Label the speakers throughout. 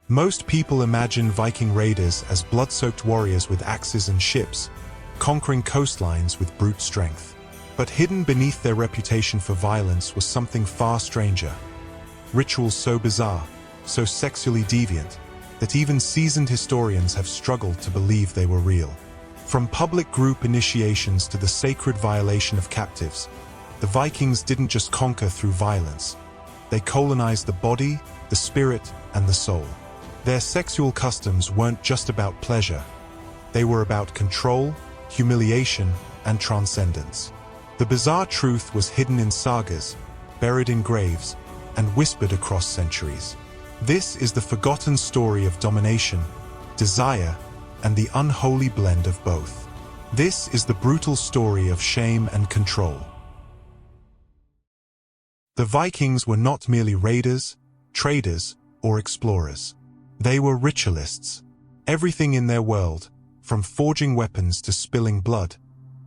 Speaker 1: Most people imagine Viking raiders as blood-soaked warriors with axes and ships, conquering coastlines with brute strength. But hidden beneath their reputation for violence was something far stranger. Rituals so bizarre, so sexually deviant, that even seasoned historians have struggled to believe they were real. From public group initiations to the sacred violation of captives, the Vikings didn't just conquer through violence. They colonized the body, the spirit, and the soul. Their sexual customs weren't just about pleasure. They were about control, humiliation, and transcendence. The bizarre truth was hidden in sagas, buried in graves, and whispered across centuries. This is the forgotten story of domination, desire, and the unholy blend of both. This is the brutal story of shame and control. The Vikings were not merely raiders, traders, or explorers. They were ritualists. Everything in their world, from forging weapons to spilling blood,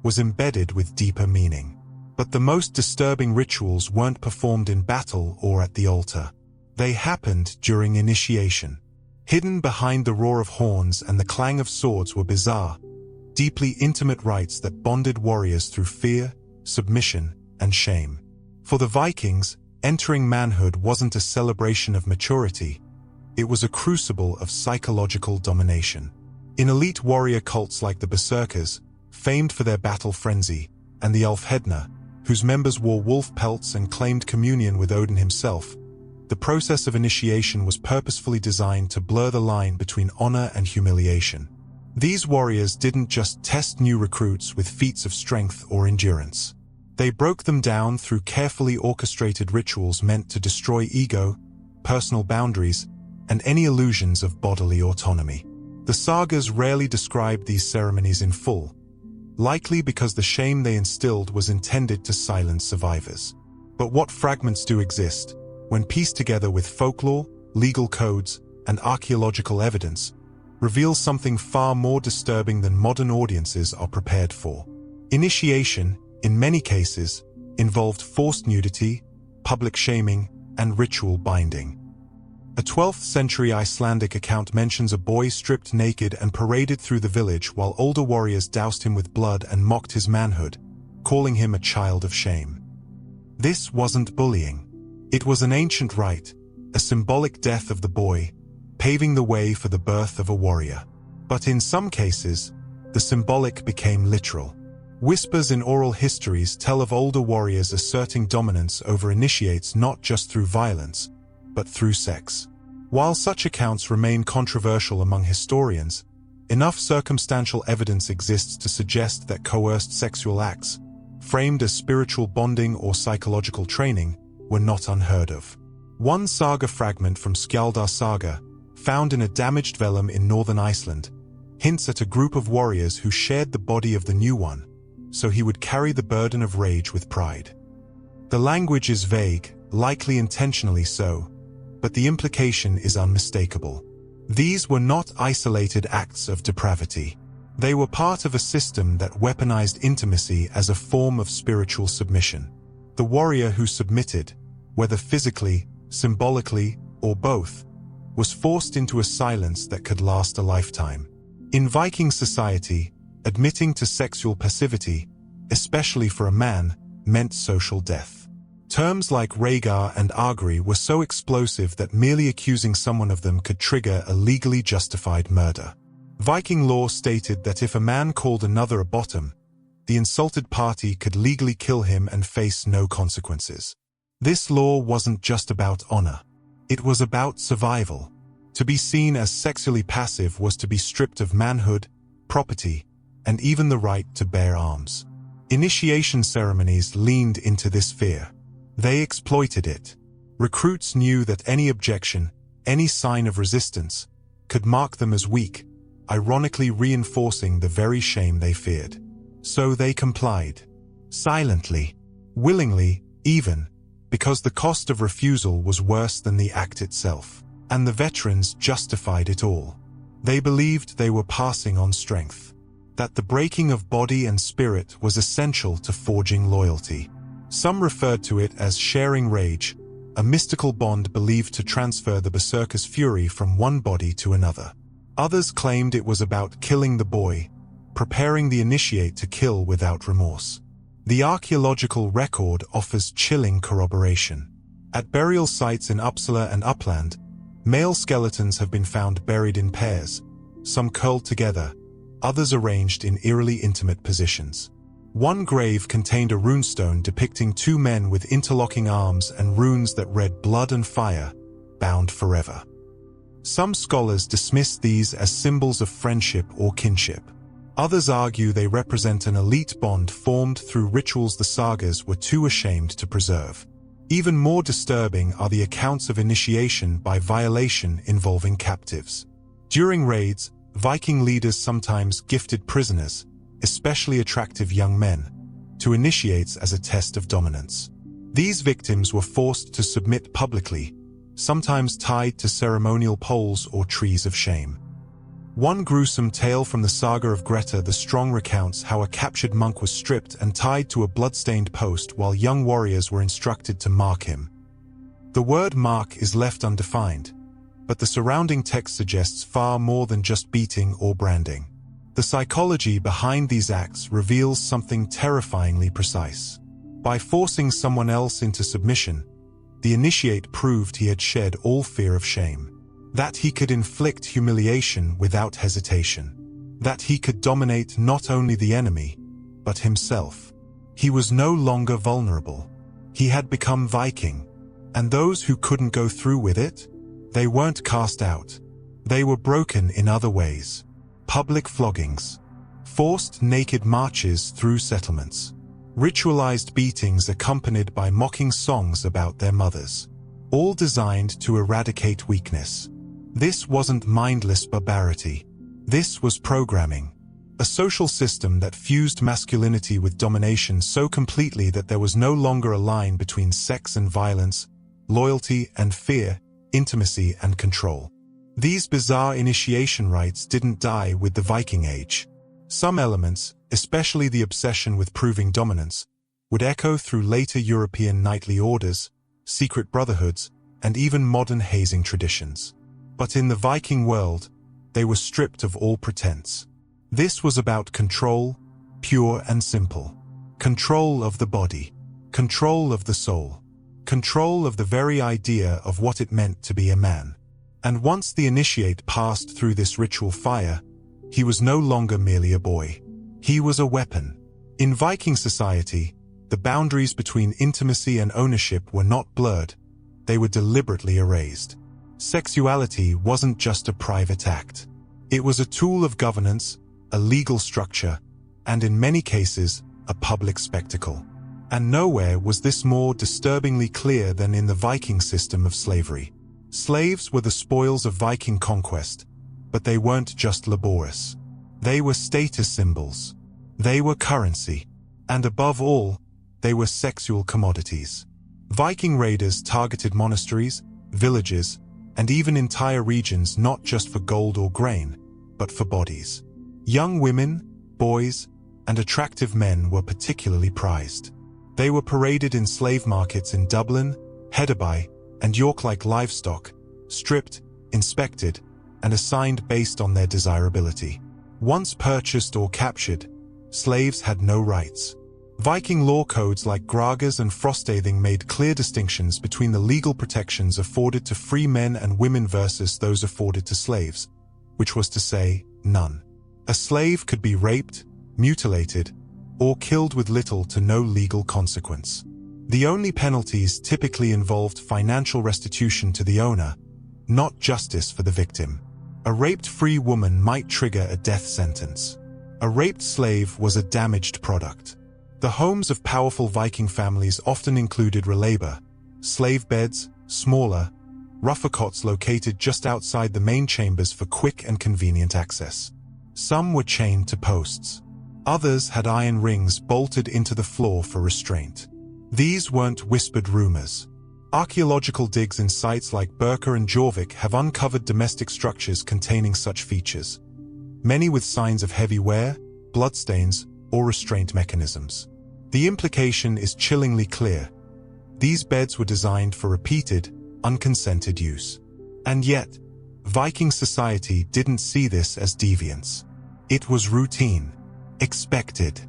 Speaker 1: was embedded with deeper meaning. But the most disturbing rituals weren't performed in battle or at the altar. They happened during initiation. Hidden behind the roar of horns and the clang of swords were bizarre, deeply intimate rites that bonded warriors through fear, submission, and shame. For the Vikings, entering manhood wasn't a celebration of maturity. It was a crucible of psychological domination. In elite warrior cults like the Berserkers, famed for their battle frenzy, and the Ulfhedna, whose members wore wolf pelts and claimed communion with Odin himself, the process of initiation was purposefully designed to blur the line between honor and humiliation. These warriors didn't just test new recruits with feats of strength or endurance. They broke them down through carefully orchestrated rituals meant to destroy ego, personal boundaries, and any illusions of bodily autonomy. The sagas rarely described these ceremonies in full, likely because the shame they instilled was intended to silence survivors. But what fragments do exist, when pieced together with folklore, legal codes, and archaeological evidence, reveal something far more disturbing than modern audiences are prepared for. Initiation, in many cases, involved forced nudity, public shaming, and ritual binding. A 12th century Icelandic account mentions a boy stripped naked and paraded through the village while older warriors doused him with blood and mocked his manhood, calling him a child of shame. This wasn't bullying. It was an ancient rite, a symbolic death of the boy, paving the way for the birth of a warrior. But in some cases, the symbolic became literal. Whispers in oral histories tell of older warriors asserting dominance over initiates not just through violence, but through sex. While such accounts remain controversial among historians, enough circumstantial evidence exists to suggest that coerced sexual acts, framed as spiritual bonding or psychological training, were not unheard of. One saga fragment from Skjaldar Saga, found in a damaged vellum in northern Iceland, hints at a group of warriors who shared the body of the new one, so he would carry the burden of rage with pride. The language is vague, likely intentionally so, but the implication is unmistakable. These were not isolated acts of depravity. They were part of a system that weaponized intimacy as a form of spiritual submission. The warrior who submitted, whether physically, symbolically, or both, was forced into a silence that could last a lifetime. In Viking society, admitting to sexual passivity, especially for a man, meant social death. Terms like rhaegar and agri were so explosive that merely accusing someone of them could trigger a legally justified murder. Viking law stated that if a man called another a bottom, the insulted party could legally kill him and face no consequences. This law wasn't just about honor. It was about survival. To be seen as sexually passive was to be stripped of manhood, property, and even the right to bear arms. Initiation ceremonies leaned into this fear. They exploited it. Recruits knew that any objection, any sign of resistance, could mark them as weak, ironically reinforcing the very shame they feared. So they complied. Silently, willingly, even, because the cost of refusal was worse than the act itself. And the veterans justified it all. They believed they were passing on strength, that the breaking of body and spirit was essential to forging loyalty. Some referred to it as sharing rage, a mystical bond believed to transfer the berserker's fury from one body to another. Others claimed it was about killing the boy, preparing the initiate to kill without remorse. The archaeological record offers chilling corroboration. At burial sites in Uppsala and Uppland, male skeletons have been found buried in pairs, some curled together, others arranged in eerily intimate positions. One grave contained a runestone depicting two men with interlocking arms and runes that read blood and fire, bound forever. Some scholars dismiss these as symbols of friendship or kinship. Others argue they represent an elite bond formed through rituals the sagas were too ashamed to preserve. Even more disturbing are the accounts of initiation by violation involving captives. During raids, Viking leaders sometimes gifted prisoners, especially attractive young men, to initiates as a test of dominance. These victims were forced to submit publicly, sometimes tied to ceremonial poles or trees of shame. One gruesome tale from the saga of Greta the Strong recounts how a captured monk was stripped and tied to a blood-stained post while young warriors were instructed to mark him. The word mark is left undefined, but the surrounding text suggests far more than just beating or branding. The psychology behind these acts reveals something terrifyingly precise. By forcing someone else into submission, the initiate proved he had shed all fear of shame. That he could inflict humiliation without hesitation. That he could dominate not only the enemy, but himself. He was no longer vulnerable. He had become Viking. And those who couldn't go through with it, they weren't cast out. They were broken in other ways. Public floggings. Forced naked marches through settlements. Ritualized beatings accompanied by mocking songs about their mothers. All designed to eradicate weakness. This wasn't mindless barbarity. This was programming. A social system that fused masculinity with domination so completely that there was no longer a line between sex and violence, loyalty and fear, intimacy and control. These bizarre initiation rites didn't die with the Viking Age. Some elements, especially the obsession with proving dominance, would echo through later European knightly orders, secret brotherhoods, and even modern hazing traditions. But in the Viking world, they were stripped of all pretense. This was about control, pure and simple. Control of the body. Control of the soul. Control of the very idea of what it meant to be a man. And once the initiate passed through this ritual fire, he was no longer merely a boy. He was a weapon. In Viking society, the boundaries between intimacy and ownership were not blurred, they were deliberately erased. Sexuality wasn't just a private act. It was a tool of governance, a legal structure, and in many cases, a public spectacle. And nowhere was this more disturbingly clear than in the Viking system of slavery. Slaves were the spoils of Viking conquest, but they weren't just laborious. They were status symbols. They were currency. And above all, they were sexual commodities. Viking raiders targeted monasteries, villages, and even entire regions not just for gold or grain, but for bodies. Young women, boys, and attractive men were particularly prized. They were paraded in slave markets in Dublin, Hedeby, and York like livestock, stripped, inspected, and assigned based on their desirability. Once purchased or captured, slaves had no rights. Viking law codes like Graga's and Frostathing made clear distinctions between the legal protections afforded to free men and women versus those afforded to slaves, which was to say, none. A slave could be raped, mutilated, or killed with little to no legal consequence. The only penalties typically involved financial restitution to the owner, not justice for the victim. A raped free woman might trigger a death sentence. A raped slave was a damaged product. The homes of powerful Viking families often included relabor, slave beds, smaller, rougher cots located just outside the main chambers for quick and convenient access. Some were chained to posts. Others had iron rings bolted into the floor for restraint. These weren't whispered rumors. Archaeological digs in sites like Birka and Jorvik have uncovered domestic structures containing such features, many with signs of heavy wear, bloodstains, or restraint mechanisms. The implication is chillingly clear. These beds were designed for repeated, unconsented use. And yet, Viking society didn't see this as deviance. It was routine, expected.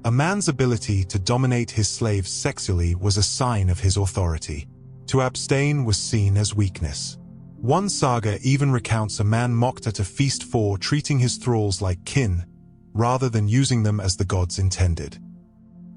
Speaker 1: A man's ability to dominate his slaves sexually was a sign of his authority. To abstain was seen as weakness. One saga even recounts a man mocked at a feast for treating his thralls like kin, rather than using them as the gods intended.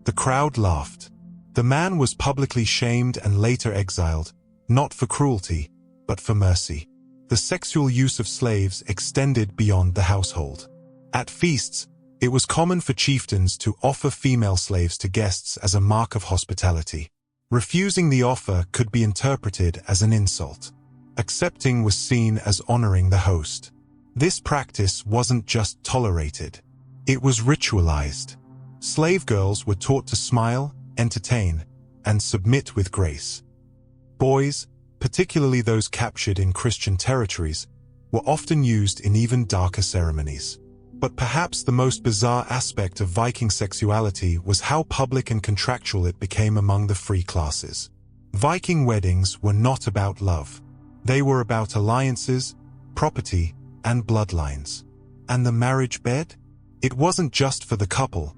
Speaker 1: The crowd laughed. The man was publicly shamed and later exiled, not for cruelty, but for mercy. The sexual use of slaves extended beyond the household. At feasts, it was common for chieftains to offer female slaves to guests as a mark of hospitality. Refusing the offer could be interpreted as an insult. Accepting was seen as honoring the host. This practice wasn't just tolerated. It was ritualized. Slave girls were taught to smile, entertain, and submit with grace. Boys, particularly those captured in Christian territories, were often used in even darker ceremonies. But perhaps the most bizarre aspect of Viking sexuality was how public and contractual it became among the free classes. Viking weddings were not about love. They were about alliances, property, and bloodlines. And the marriage bed? It wasn't just for the couple.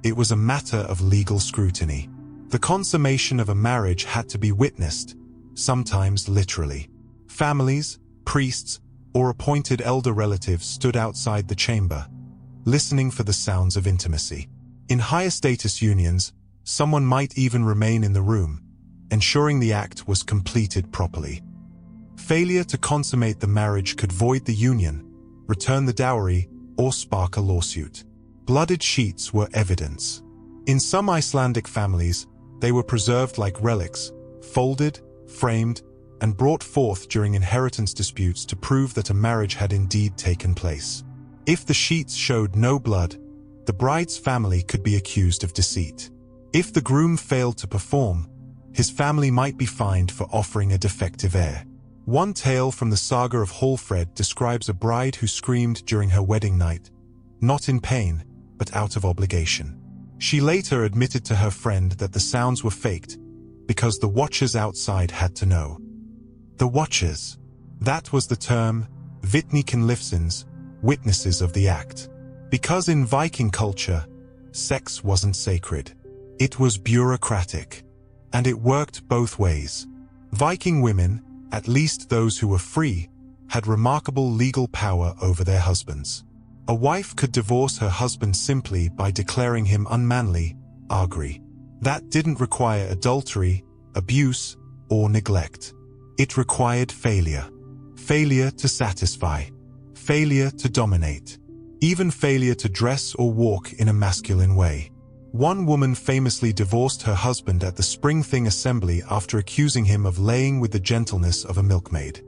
Speaker 1: It was a matter of legal scrutiny. The consummation of a marriage had to be witnessed, sometimes literally. Families, priests, or appointed elder relatives stood outside the chamber, listening for the sounds of intimacy. In higher status unions, someone might even remain in the room, ensuring the act was completed properly. Failure to consummate the marriage could void the union, return the dowry, or spark a lawsuit. Blooded sheets were evidence. In some Icelandic families, they were preserved like relics, folded, framed, and brought forth during inheritance disputes to prove that a marriage had indeed taken place. If the sheets showed no blood, the bride's family could be accused of deceit. If the groom failed to perform, his family might be fined for offering a defective heir. One tale from the saga of Hallfred describes a bride who screamed during her wedding night, not in pain, but out of obligation. She later admitted to her friend that the sounds were faked, because the watchers outside had to know. The watchers. That was the term, vitnikenlifsins, witnesses of the act. Because in Viking culture, sex wasn't sacred. It was bureaucratic. And it worked both ways. Viking women, at least those who were free, had remarkable legal power over their husbands. A wife could divorce her husband simply by declaring him unmanly, agri. That didn't require adultery, abuse, or neglect. It required failure. Failure to satisfy. Failure to dominate. Even failure to dress or walk in a masculine way. One woman famously divorced her husband at the Spring Thing assembly after accusing him of laying with the gentleness of a milkmaid.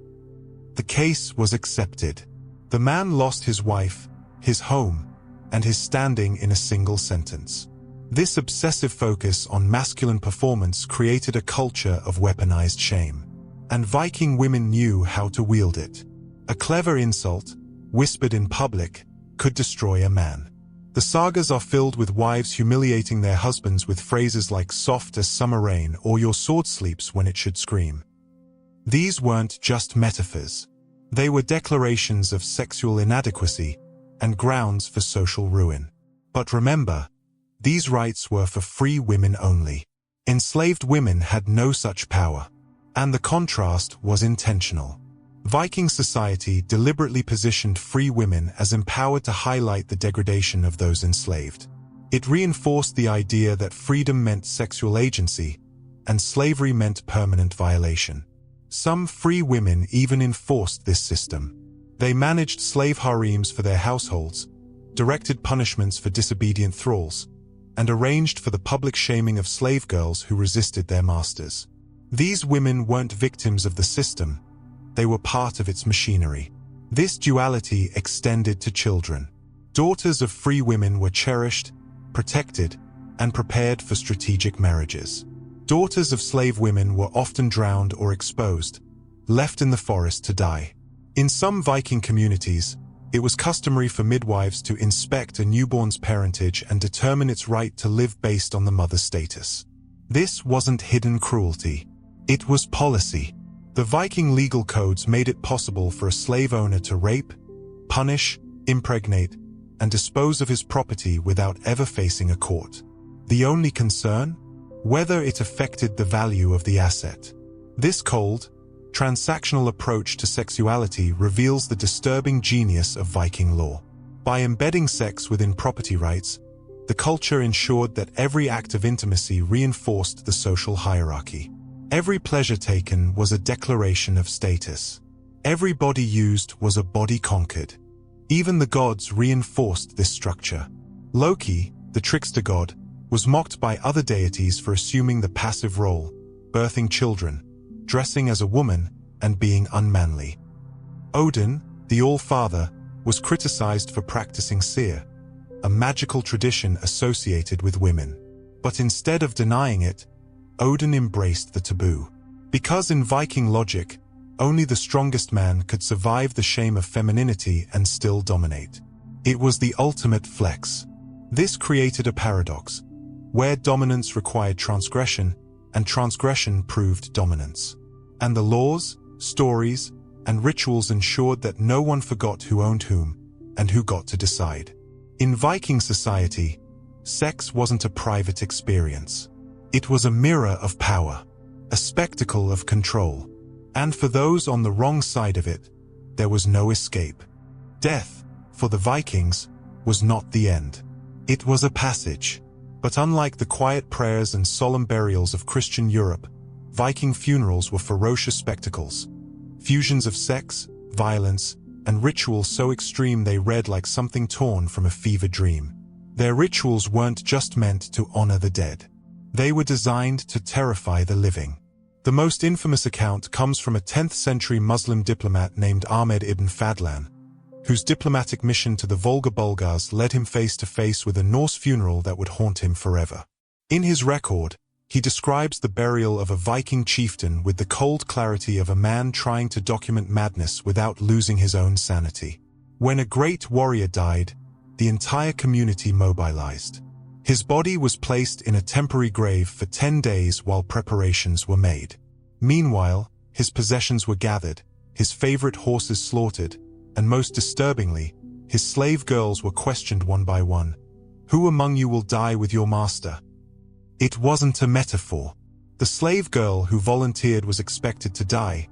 Speaker 1: The case was accepted. The man lost his wife, his home, and his standing in a single sentence. This obsessive focus on masculine performance created a culture of weaponized shame. And Viking women knew how to wield it. A clever insult, whispered in public, could destroy a man. The sagas are filled with wives humiliating their husbands with phrases like soft as summer rain or your sword sleeps when it should scream. These weren't just metaphors. They were declarations of sexual inadequacy and grounds for social ruin. But remember, these rights were for free women only. Enslaved women had no such power. And the contrast was intentional. Viking society deliberately positioned free women as empowered to highlight the degradation of those enslaved. It reinforced the idea that freedom meant sexual agency, and slavery meant permanent violation. Some free women even enforced this system. They managed slave harems for their households, directed punishments for disobedient thralls, and arranged for the public shaming of slave girls who resisted their masters. These women weren't victims of the system. They were part of its machinery. This duality extended to children. Daughters of free women were cherished, protected, and prepared for strategic marriages. Daughters of slave women were often drowned or exposed, left in the forest to die. In some Viking communities, it was customary for midwives to inspect a newborn's parentage and determine its right to live based on the mother's status. This wasn't hidden cruelty. It was policy. The Viking legal codes made it possible for a slave owner to rape, punish, impregnate, and dispose of his property without ever facing a court. The only concern? Whether it affected the value of the asset. This cold, transactional approach to sexuality reveals the disturbing genius of Viking law. By embedding sex within property rights, the culture ensured that every act of intimacy reinforced the social hierarchy. Every pleasure taken was a declaration of status. Every body used was a body conquered. Even the gods reinforced this structure. Loki, the trickster god, was mocked by other deities for assuming the passive role, birthing children, dressing as a woman, and being unmanly. Odin, the All-Father, was criticized for practicing seer, a magical tradition associated with women. But instead of denying it, Odin embraced the taboo. Because in Viking logic, only the strongest man could survive the shame of femininity and still dominate. It was the ultimate flex. This created a paradox, where dominance required transgression, and transgression proved dominance. And the laws, stories, and rituals ensured that no one forgot who owned whom, and who got to decide. In Viking society, sex wasn't a private experience. It was a mirror of power, a spectacle of control. And for those on the wrong side of it, there was no escape. Death, for the Vikings, was not the end. It was a passage. But unlike the quiet prayers and solemn burials of Christian Europe, Viking funerals were ferocious spectacles. Fusions of sex, violence, and ritual so extreme they read like something torn from a fever dream. Their rituals weren't just meant to honor the dead. They were designed to terrify the living. The most infamous account comes from a 10th century Muslim diplomat named Ahmed ibn Fadlan, whose diplomatic mission to the Volga Bulgars led him face to face with a Norse funeral that would haunt him forever. In his record, he describes the burial of a Viking chieftain with the cold clarity of a man trying to document madness without losing his own sanity. When a great warrior died, the entire community mobilized. His body was placed in a temporary grave for 10 days while preparations were made. Meanwhile, his possessions were gathered, his favorite horses slaughtered, and most disturbingly, his slave girls were questioned one by one. Who among you will die with your master? It wasn't a metaphor. The slave girl who volunteered was expected to die,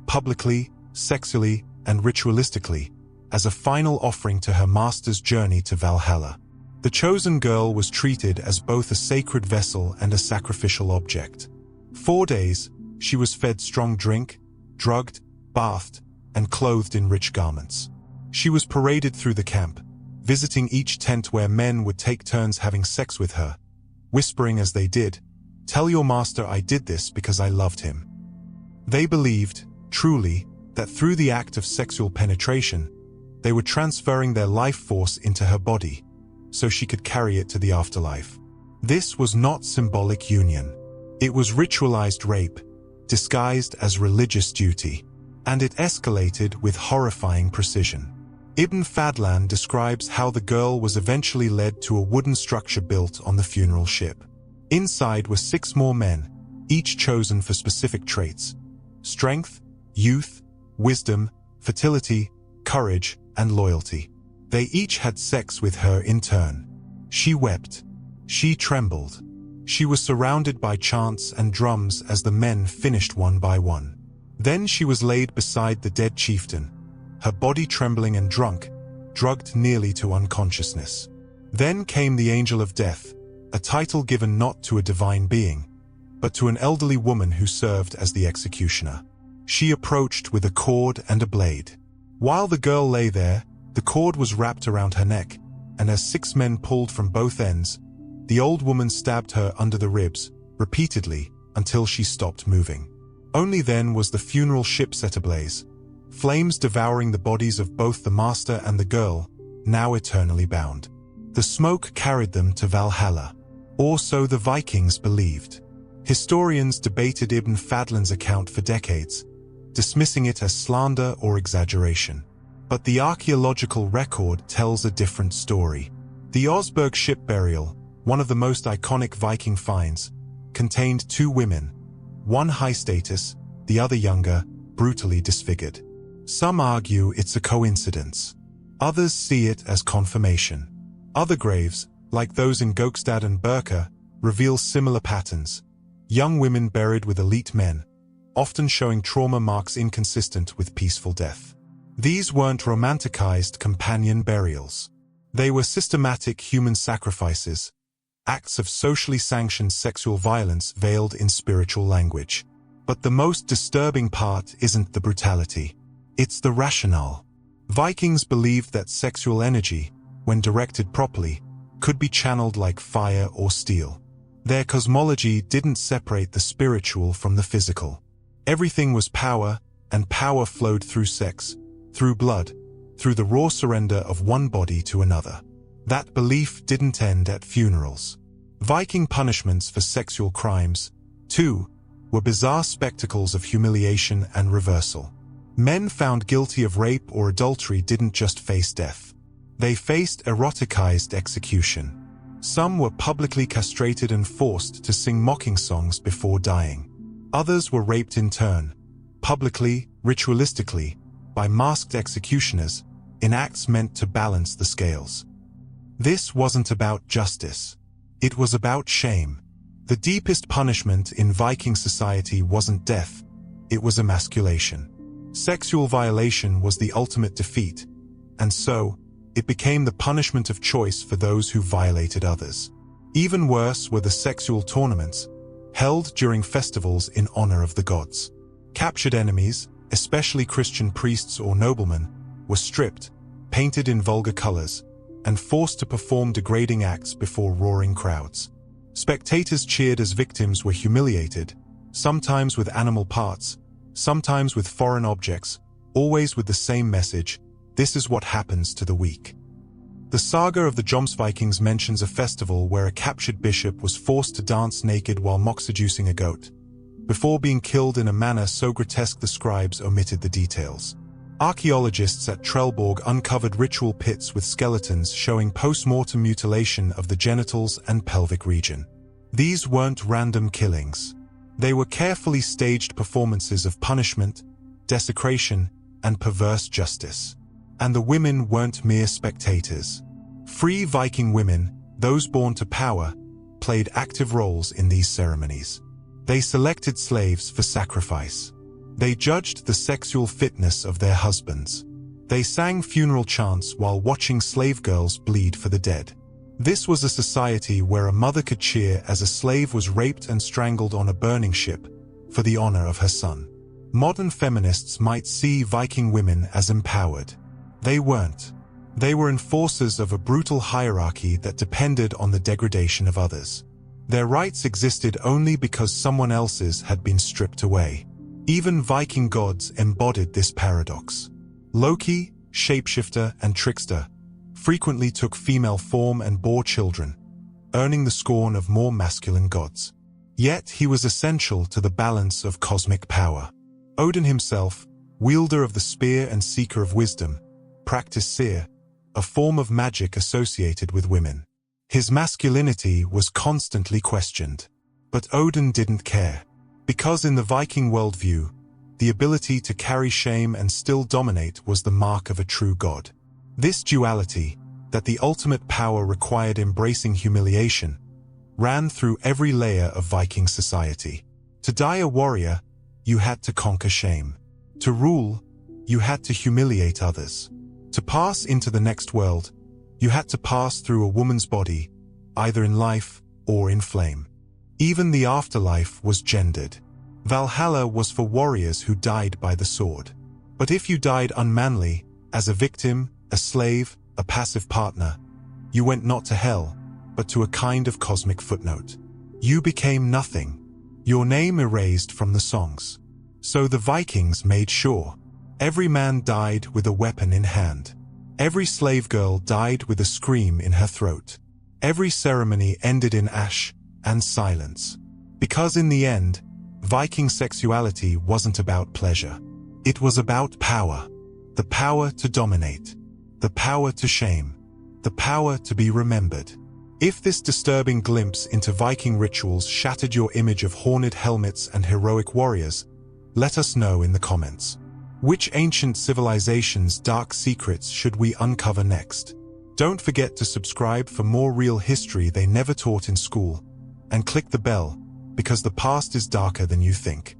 Speaker 1: publicly, sexually, and ritualistically, as a final offering to her master's journey to Valhalla. The chosen girl was treated as both a sacred vessel and a sacrificial object. 4 days, she was fed strong drink, drugged, bathed, and clothed in rich garments. She was paraded through the camp, visiting each tent where men would take turns having sex with her, whispering as they did, "Tell your master I did this because I loved him." They believed, truly, that through the act of sexual penetration, they were transferring their life force into her body, so she could carry it to the afterlife. This was not symbolic union. It was ritualized rape, disguised as religious duty. And it escalated with horrifying precision. Ibn Fadlan describes how the girl was eventually led to a wooden structure built on the funeral ship. Inside were 6 more men, each chosen for specific traits: strength, youth, wisdom, fertility, courage, and loyalty. They each had sex with her in turn. She wept. She trembled. She was surrounded by chants and drums as the men finished one by one. Then she was laid beside the dead chieftain, her body trembling and drunk, drugged nearly to unconsciousness. Then came the angel of death, a title given not to a divine being, but to an elderly woman who served as the executioner. She approached with a cord and a blade. While the girl lay there, the cord was wrapped around her neck, and as 6 men pulled from both ends, the old woman stabbed her under the ribs, repeatedly, until she stopped moving. Only then was the funeral ship set ablaze, flames devouring the bodies of both the master and the girl, now eternally bound. The smoke carried them to Valhalla, or so the Vikings believed. Historians debated Ibn Fadlan's account for decades, dismissing it as slander or exaggeration. But the archaeological record tells a different story. The Osberg ship burial, one of the most iconic Viking finds, contained two women, one high status, the other younger, brutally disfigured. Some argue it's a coincidence. Others see it as confirmation. Other graves, like those in Gokstad and Birka, reveal similar patterns. Young women buried with elite men, often showing trauma marks inconsistent with peaceful death. These weren't romanticized companion burials. They were systematic human sacrifices, acts of socially sanctioned sexual violence veiled in spiritual language. But the most disturbing part isn't the brutality. It's the rationale. Vikings believed that sexual energy, when directed properly, could be channeled like fire or steel. Their cosmology didn't separate the spiritual from the physical. Everything was power, and power flowed through sex, through blood, through the raw surrender of one body to another. That belief didn't end at funerals. Viking punishments for sexual crimes, too, were bizarre spectacles of humiliation and reversal. Men found guilty of rape or adultery didn't just face death. They faced eroticized execution. Some were publicly castrated and forced to sing mocking songs before dying. Others were raped in turn, publicly, ritualistically, by masked executioners, in acts meant to balance the scales. This wasn't about justice. It was about shame. The deepest punishment in Viking society wasn't death, it was emasculation. Sexual violation was the ultimate defeat, and so, it became the punishment of choice for those who violated others. Even worse were the sexual tournaments, held during festivals in honor of the gods. Captured enemies, especially Christian priests or noblemen, were stripped, painted in vulgar colors, and forced to perform degrading acts before roaring crowds. Spectators cheered as victims were humiliated, sometimes with animal parts, sometimes with foreign objects, always with the same message: this is what happens to the weak. The saga of the Jomsvikings mentions a festival where a captured bishop was forced to dance naked while mock-seducing a goat, before being killed in a manner so grotesque the scribes omitted the details. Archaeologists at Trelleborg uncovered ritual pits with skeletons showing post-mortem mutilation of the genitals and pelvic region. These weren't random killings. They were carefully staged performances of punishment, desecration, and perverse justice. And the women weren't mere spectators. Free Viking women, those born to power, played active roles in these ceremonies. They selected slaves for sacrifice. They judged the sexual fitness of their husbands. They sang funeral chants while watching slave girls bleed for the dead. This was a society where a mother could cheer as a slave was raped and strangled on a burning ship for the honor of her son. Modern feminists might see Viking women as empowered. They weren't. They were enforcers of a brutal hierarchy that depended on the degradation of others. Their rights existed only because someone else's had been stripped away. Even Viking gods embodied this paradox. Loki, shapeshifter and trickster, frequently took female form and bore children, earning the scorn of more masculine gods. Yet he was essential to the balance of cosmic power. Odin himself, wielder of the spear and seeker of wisdom, practiced seer, a form of magic associated with women. His masculinity was constantly questioned. But Odin didn't care. Because in the Viking worldview, the ability to carry shame and still dominate was the mark of a true god. This duality, that the ultimate power required embracing humiliation, ran through every layer of Viking society. To die a warrior, you had to conquer shame. To rule, you had to humiliate others. To pass into the next world, you had to pass through a woman's body, either in life or in flame. Even the afterlife was gendered. Valhalla was for warriors who died by the sword. But if you died unmanly, as a victim, a slave, a passive partner, you went not to hell, but to a kind of cosmic footnote. You became nothing. Your name erased from the songs. So the Vikings made sure. Every man died with a weapon in hand. Every slave girl died with a scream in her throat. Every ceremony ended in ash and silence. Because in the end, Viking sexuality wasn't about pleasure. It was about power. The power to dominate. The power to shame. The power to be remembered. If this disturbing glimpse into Viking rituals shattered your image of horned helmets and heroic warriors, let us know in the comments. Which ancient civilization's dark secrets should we uncover next? Don't forget to subscribe for more real history they never taught in school, and click the bell, because the past is darker than you think.